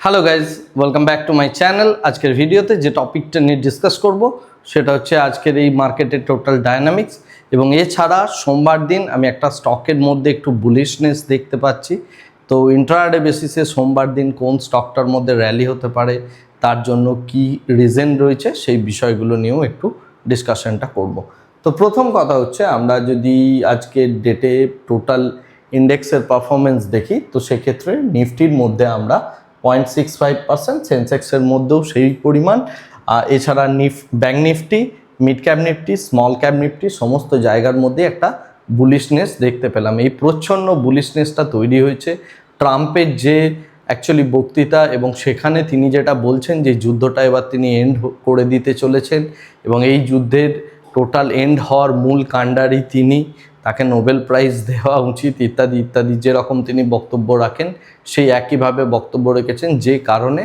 Hello guys, welcome back to my channel. আজকের ভিডিওতে যে টপিকটা নিয়ে ডিসকাস করব সেটা হচ্ছে আজকের এই মার্কেটের টোটাল ডায়নামিক্স, এবং এছাড়া সোমবার দিন আমি একটা স্টকের মধ্যে একটু বুলিশনেস দেখতে পাচ্ছি। তো ইন্ট্রাডে বেসিসে সোমবার দিন কোন স্টকটার মধ্যে র্যালি হতে পারে, তার জন্য কি রিজন রয়েছে, সেই বিষয়গুলো নিয়েও একটু ডিসকাশনটা করব। তো প্রথম কথা হচ্ছে, আমরা যদি আজকের ডেটে টোটাল ইন্ডেক্সের পারফরমেন্স দেখি, তো সেক্ষেত্রে নিফটির মধ্যে আমরা 0.65%, সেন্সেক্সের মধ্যেও সেই পরিমাণ। এছাড়া bank Nifty, mid cap Nifty, small cap Nifty সমস্ত জায়গার মধ্যে একটা বুলিশনেস দেখতে পেলাম। এই প্রচ্ছন্ন বুলিশনেসটা তৈরি হয়েছে ট্রাম্পের যে অ্যাকচুয়ালি বক্তৃতা, এবং সেখানে তিনি যেটা বলছেন যে যুদ্ধটা এবার তিনি এন্ড করে দিতে চলেছেন, এবং এই যুদ্ধের টোটাল এন্ড হওয়ার মূল কাণ্ডারি তিনি, তাকে নোবেল প্রাইজ দেওয়া উচিত ইত্যাদি ইত্যাদি, যেরকম তিনি বক্তব্য রাখেন সেই একইভাবে বক্তব্য রেখেছেন, যে কারণে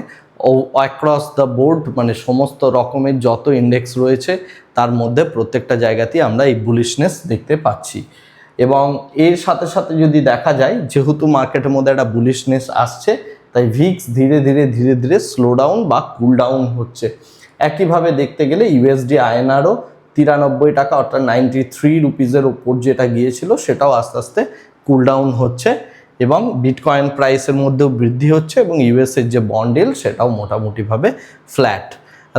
অ্যাক্রস দ্য বোর্ড মানে সমস্ত রকমের যত ইন্ডেক্স রয়েছে তার মধ্যে প্রত্যেকটা জায়গাতেই আমরা এই বুলিশনেস দেখতে পাচ্ছি। এবং এর সাথে সাথে যদি দেখা যায়, যেহেতু মার্কেটের মধ্যে একটা বুলিশনেস আসছে, তাই ভিক্স ধীরে ধীরে স্লো ডাউন বা কুল ডাউন হচ্ছে। একইভাবে দেখতে গেলে ইউএসডি আইএনআরও 93 টাকা অর্থাৎ 93 রুপিজের ওপর যেটা গিয়েছিল সেটাও আস্তে আস্তে কুল ডাউন হচ্ছে, এবং বিটকয়েন প্রাইসের মধ্যেও বৃদ্ধি হচ্ছে, এবং ইউএসের যে বন্ড ইল্ড সেটাও মোটামুটিভাবে ফ্ল্যাট,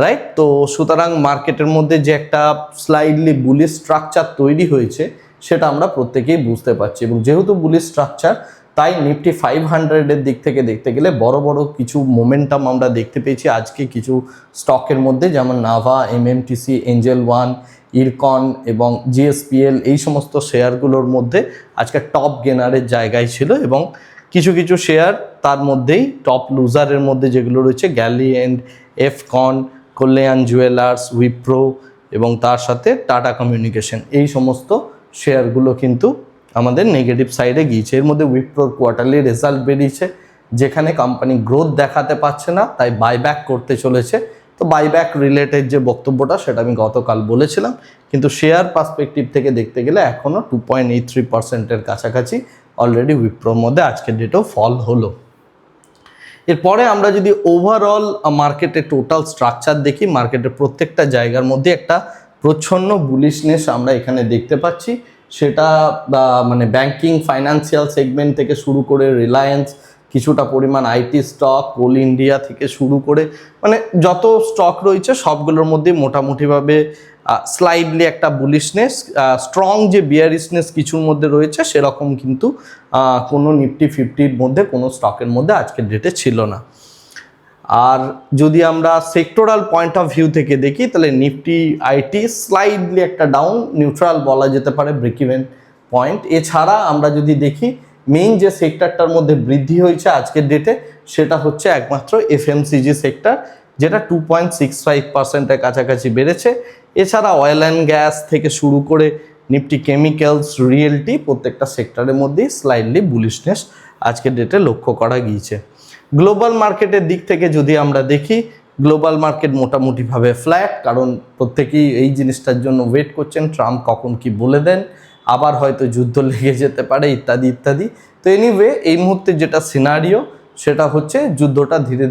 রাইট। তো সুতরাং মার্কেটের মধ্যে যে একটা স্লাইডলি বুলিশ স্ট্রাকচার তৈরি হয়েছে সেটা আমরা প্রত্যেকেই বুঝতে পারছি, এবং যেহেতু বুলিশ স্ট্রাকচার, তাই নিফটি 500-এর দিক থেকে দেখতে গেলে বড় কিছু মোমেন্টাম আমরা দেখতে পেয়েছি আজকে কিছু স্টকের মধ্যে, যেমন নাভা, এমএমটিসি, এঞ্জেল ওয়ান, ইরকন এবং জিএসপিএল, এই সমস্ত শেয়ারগুলোর মধ্যে আজকে টপ গেনারের জায়গায় ছিল, এবং কিছু শেয়ার তার মধ্যেই টপ লুজারের মধ্যে যেগুলো রয়েছে গ্যালিয়েন্ট, এফকন, কল্যাণ জুয়েলার্স, উইপ্রো এবং তার সাথে টাটা কমিউনিকেশন, এই সমস্ত শেয়ারগুলো কিন্তু আমাদের নেগেটিভ সাইডে গিয়েছে। এর মধ্যে উইপ্রোর কোয়ার্টারলি রেজাল্ট বেরিয়েছে, যেখানে কোম্পানি গ্রোথ দেখাতে পারছে না, তাই বাইব্যাক করতে চলেছে। তো বাইব্যাক রিলেটেড যে বক্তব্যটা সেটা আমি গতকাল বলেছিলাম, কিন্তু শেয়ার পার্সপেক্টিভ থেকে দেখতে গেলে এখনও 2.83%-এর কাছাকাছি অলরেডি উইপ্রোর মধ্যে আজকের ডেটেও ফল হলো। এরপরে আমরা যদি ওভারঅল মার্কেটের টোটাল স্ট্রাকচার দেখি, মার্কেটের প্রত্যেকটা জায়গার মধ্যে একটা প্রচ্ছন্ন বুলিশনেস আমরা এখানে দেখতে পাচ্ছি। সেটা মানে ব্যাংকিং, ফাইন্যান্সিয়াল সেগমেন্ট থেকে শুরু করে রিলায়েন্স, কিছুটা পরিমাণ আইটি স্টক, কোল ইন্ডিয়া থেকে শুরু করে মানে যত স্টক রয়েছে সবগুলোর মধ্যে মোটামুটিভাবে স্লাইডলি একটা বুলিশনেস, স্ট্রং যে বিয়ারিশনেস কিছুর মধ্যে রয়েছে সেরকম কিন্তু কোনো নিফটি 50-র মধ্যে কোনো স্টকের মধ্যে আজকের ডেটে ছিল না। আর যদি আমরা সেক্টরাল পয়েন্ট অফ ভিউ থেকে দেখি, তাহলে নিফটি আইটি স্লাইডলি একটা ডাউন, নিউট্রাল বলা যেতে পারে, ব্রেক ইভেন পয়েন্ট। এছাড়া আমরা যদি দেখি মেইন যে সেক্টরটার মধ্যে বৃদ্ধি হয়েছে আজকের ডেটে সেটা হচ্ছে একমাত্র এফএমসিজি সেক্টর, যেটা 2.65%-এর কাছাকাছি বেড়েছে। এছাড়া অয়েল অ্যান্ড গ্যাস থেকে শুরু করে নিফটি কেমিক্যালস, রিয়েলটি, প্রত্যেকটা সেক্টরের মধ্যেই স্লাইডলি বুলিশনেস আজকের ডেটে লক্ষ্য করা গিয়েছে। গ্লোবাল মার্কেটের দিক থেকে যদি আমরা দেখি, গ্লোবাল মার্কেট মোটামুটিভাবে ফ্ল্যাট, কারণ প্রত্যেকেই এই জিনিসটার জন্য ওয়েট করছেন ট্রাম্প কখন কি বলে দেন, আবার হয়তো যুদ্ধ লেগে যেতে পারে ইত্যাদি ইত্যাদি। তো এনিওয়ে এই মুহূর্তে যেটা সিনারিও সেটা হচ্ছে যুদ্ধটা ধীরে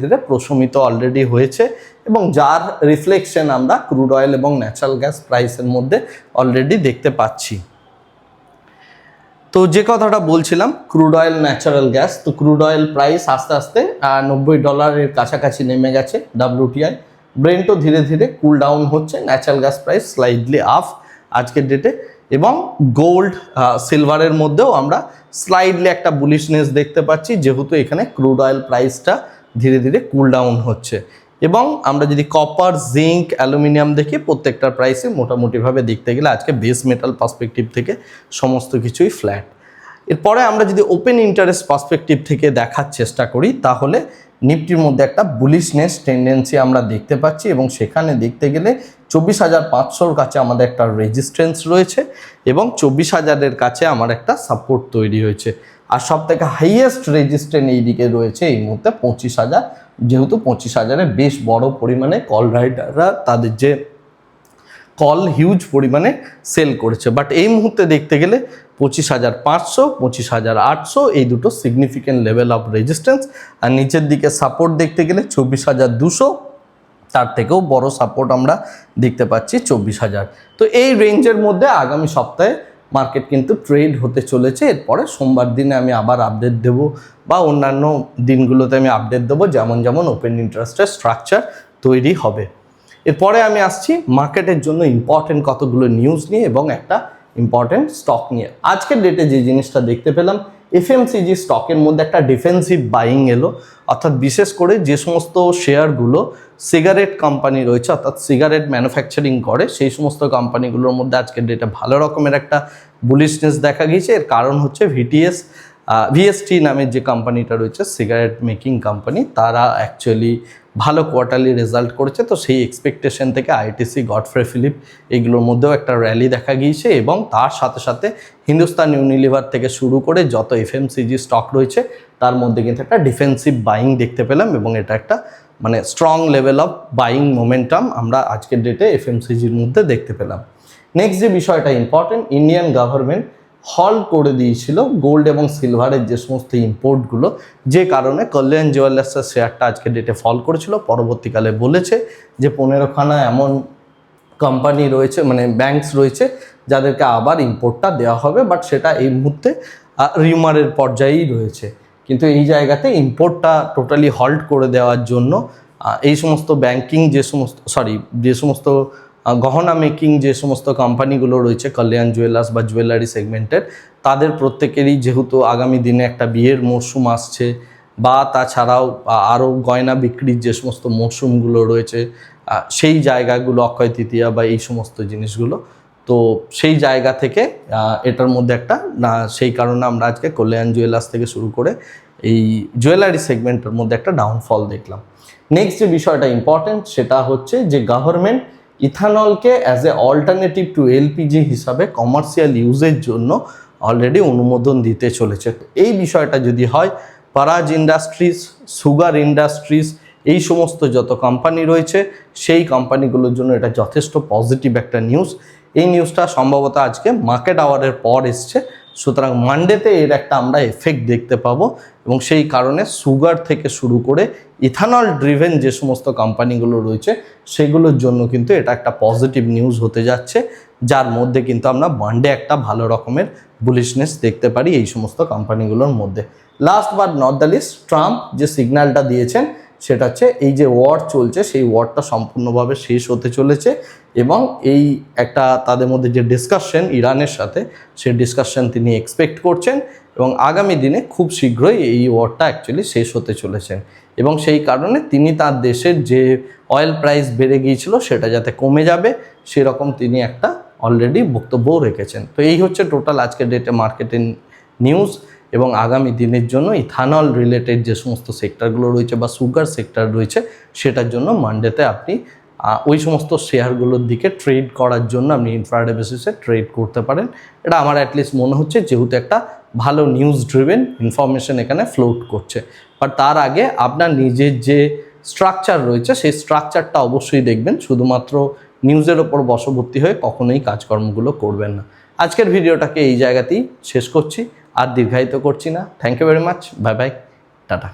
ধীরে প্রশমিত অলরেডি হয়েছে, এবং যার রিফ্লেকশন আমরা ক্রুড অয়েল এবং ন্যাচারাল গ্যাস প্রাইসের মধ্যে অলরেডি দেখতে পাচ্ছি। তো যে কথাটা বলছিলাম ক্রুড অয়েল, ন্যাচারাল গ্যাস, তো ক্রুড অয়েল প্রাইস আস্তে আস্তে $90 কাছাকাছি নেমে গেছে WTI। ব্রেন্টও ধীরে কুল ডাউন হচ্ছে, natural gas price slightly up আজকের ডেটে, এবং গোল্ড, সিলভারের মধ্যেও আমরা স্লাইডলি একটা বুলিশনেস দেখতে পাচ্ছি, যেহেতু এখানে ক্রুড অয়েল প্রাইসটা ধীরে কুল ডাউন হচ্ছে। এবং আমরা যদি কপার, জিঙ্ক, অ্যালুমিনিয়াম দেখি, প্রত্যেকটার প্রাইসে মোটামুটিভাবে দেখতে গেলে আজকে বেস মেটাল পার্সপেক্টিভ থেকে সমস্ত কিছুই ফ্ল্যাট। এরপরে আমরা যদি ওপেন ইন্টারেস্ট পার্সপেক্টিভ থেকে দেখার চেষ্টা করি, তাহলে নিফটির মধ্যে একটা বুলিশনেস টেন্ডেন্সি আমরা দেখতে পাচ্ছি, এবং সেখানে দেখতে গেলে 24,500-র কাছে আমাদের একটা রেজিস্ট্যান্স রয়েছে, এবং 24,000-এর কাছে আমার একটা সাপোর্ট তৈরি হয়েছে। আর সব থেকে হাইয়েস্ট রেজিস্ট্যান্স এই দিকে রয়েছে এই মুহূর্তে 25,000, যেহেতু 25,000-এ বেশ বড় পরিমাণে কল রাইডাররা তাদের যে কল হিউজ পরিমাণে সেল করেছে। বাট এই মুহূর্তে দেখতে গেলে 25,500, 25,800 এই দুটো সিগনিফিক্যান্ট লেভেল অফ রেজিস্ট্যান্স। আর নিচের দিকে সাপোর্ট দেখতে গেলে 24,200, তার থেকেও বড় সাপোর্ট আমরা দেখতে পাচ্ছি 24,000। তো এই রেঞ্জের মধ্যে আগামী সপ্তাহে মার্কেট কিন্তু ট্রেড হতে চলেছে। এরপরে সোমবার দিনে আমি আবার আপডেট দেব বা অন্যান্য দিনগুলোতে আমি আপডেট দেবো যেমন যেমন ওপেন ইন্টারেস্টের স্ট্রাকচার তৈরি হবে। এরপরে আমি আসছি মার্কেটের জন্য ইম্পর্টেন্ট কতগুলো নিউজ নিয়ে এবং একটা ইম্পর্টেন্ট স্টক নিয়ে। আজকের ডেটে যে জিনিসটা দেখতে পেলাম, এফএমসিজি স্টকের মধ্যে একটা ডিফেন্সিভ বাইং এলো, অর্থাৎ বিশেষ করে যে সমস্ত শেয়ারগুলো সিগারেট কোম্পানি রয়েছে অর্থাৎ সিগারেট ম্যানুফ্যাকচারিং করে সেই সমস্ত কোম্পানিগুলোর মধ্যে আজকের ডেটে ভালো রকমের একটা বুলিশনেস দেখা গিয়েছে। এর কারণ হচ্ছে ভিএসটি নামের যে কোম্পানিটা রয়েছে সিগারেট মেকিং কোম্পানি, তারা অ্যাকচুয়ালি ভালো কোয়ার্টারলি রেজাল্ট করেছে। তো সেই এক্সপেকটেশন থেকে আইটিসি, গডফ্রে ফিলিপ এগুলোর মধ্যেও একটা র্যালি দেখা গিয়েছে এবং তার সাথে সাথে হিন্দুস্তান ইউনিলিভার থেকে শুরু করে যত এফএমসিজি স্টক রয়েছে তার মধ্যে কিন্তু একটা ডিফেন্সিভ বাইং দেখতে পেলাম এবং এটা একটা মানে strong level of buying momentum আমরা আজকের ডেটে এফএমসিজির মধ্যে দেখতে পেলাম। নেক্সট যে বিষয়টা ইম্পর্টেন্ট, ইন্ডিয়ান গভর্নমেন্ট হল্ট করে দিয়েছিল গোল্ড এবং সিলভারের যে সমস্ত ইম্পোর্টগুলো, যে কারণে কল্যাণ জুয়েলার্সের শেয়ারটা আজকে ডেটে ফল করেছিল। পরবর্তীকালে বলেছে যে 15খানা এমন কোম্পানি রয়েছে মানে ব্যাংকস রয়েছে যাদেরকে আবার ইম্পোর্টটা দেওয়া হবে, বাট সেটা এই মুহূর্তে রিউমারের পর্যায়েই রয়েছে। কিন্তু এই জায়গাতে ইম্পোর্টটা টোটালি হল্ট করে দেওয়ার জন্য এই সমস্ত ব্যাংকিং যে সমস্ত গহনা মেকিং যে সমস্ত কোম্পানিগুলো রয়েছে কল্যাণ জুয়েলার্স বা জুয়েলারি সেগমেন্টের, তাদের প্রত্যেকেরই যেহেতু আগামী দিনে একটা বিয়ের মরশুম আসছে বা তাছাড়াও আরও গয়না বিক্রির যে সমস্ত মরশুমগুলো রয়েছে সেই জায়গাগুলো, অক্ষয় তৃতীয়া বা এই সমস্ত জিনিসগুলো, তো সেই জায়গা থেকে এটার মধ্যে একটা সেই কারণে আমরা আজকে কল্যাণ জুয়েলার্স থেকে শুরু করে এই জুয়েলারি সেগমেন্টের মধ্যে একটা ডাউনফল দেখলাম। নেক্সট যে বিষয়টা ইম্পর্টেন্ট সেটা হচ্ছে যে গভর্নমেন্ট ইথানলকে as a alternative to LPG হিসাবে কমার্শিয়াল ইউজের জন্য অলরেডি অনুমোদন দিতে চলেছে। এই বিষয়টা যদি হয়, পারাজ ইন্ডাস্ট্রিজ, সুগার ইন্ডাস্ট্রিজ এই সমস্ত যত কোম্পানি রয়েছে সেই কোম্পানিগুলোর জন্য এটা যথেষ্ট পজিটিভ একটা নিউজ। এই নিউজটা সম্ভবত আজকে মার্কেট আওয়ারের পর এসছে, সুতরাং মানডেতে এর একটা আমরা এফেক্ট দেখতে পাবো এবং সেই কারণে সুগার থেকে শুরু করে ইথানল ড্রিভেন যে সমস্ত কোম্পানিগুলো রয়েছে সেগুলোর জন্য কিন্তু এটা একটা পজিটিভ নিউজ হতে যাচ্ছে, যার মধ্যে কিন্তু আমরা মানডে একটা ভালো রকমের বুলিশনেস দেখতে পারি এই সমস্ত কোম্পানিগুলোর মধ্যে। Last but not the least, Trump যে সিগন্যালটা দিয়েছেন সেটা হচ্ছে এই যে ওয়ার চলছে সেই ওয়ারটা সম্পূর্ণভাবে শেষ হতে চলেছে এবং এই একটা তাদের মধ্যে যে ডিসকাশন ইরানের সাথে সেই ডিসকাশন তিনি এক্সপেক্ট করছেন এবং আগামী দিনে খুব শীঘ্রই এই ওয়ারটা অ্যাকচুয়ালি শেষ হতে চলেছেন এবং সেই কারণে তিনি তার দেশের যে অয়েল প্রাইস বেড়ে গিয়েছিল সেটা যাতে কমে যাবে সেরকম তিনি একটা অলরেডি বক্তব্যও রেখেছেন। তো এই হচ্ছে টোটাল আজকের ডেটে মার্কেটের নিউজ এবং আগামী দিনের জন্য ইথানল রিলেটেড যে সমস্ত সেক্টরগুলো রয়েছে বা সুগার সেক্টর রয়েছে সেটার জন্য মানডেতে আপনি ওই সমস্ত শেয়ারগুলোর দিকে ট্রেড করার জন্য আপনি ইনফ্রাডে বেসিসে ট্রেড করতে পারেন। এটা আমার অ্যাটলিস্ট মনে হচ্ছে, যেহেতু একটা ভালো নিউজ ড্রিভেন ইনফরমেশন এখানে ফ্লোট করছে। বাট তার আগে আপনার নিজের যে স্ট্রাকচার রয়েছে সেই স্ট্রাকচারটা অবশ্যই দেখবেন, শুধুমাত্র নিউজের ওপর বশবর্তী হয়ে কখনোই কাজকর্মগুলো করবেন না। আজকের ভিডিওটাকে এই জায়গাতেই শেষ করছি, আর দীর্ঘায়িত করছি না। Thank you very much, bye bye, tata.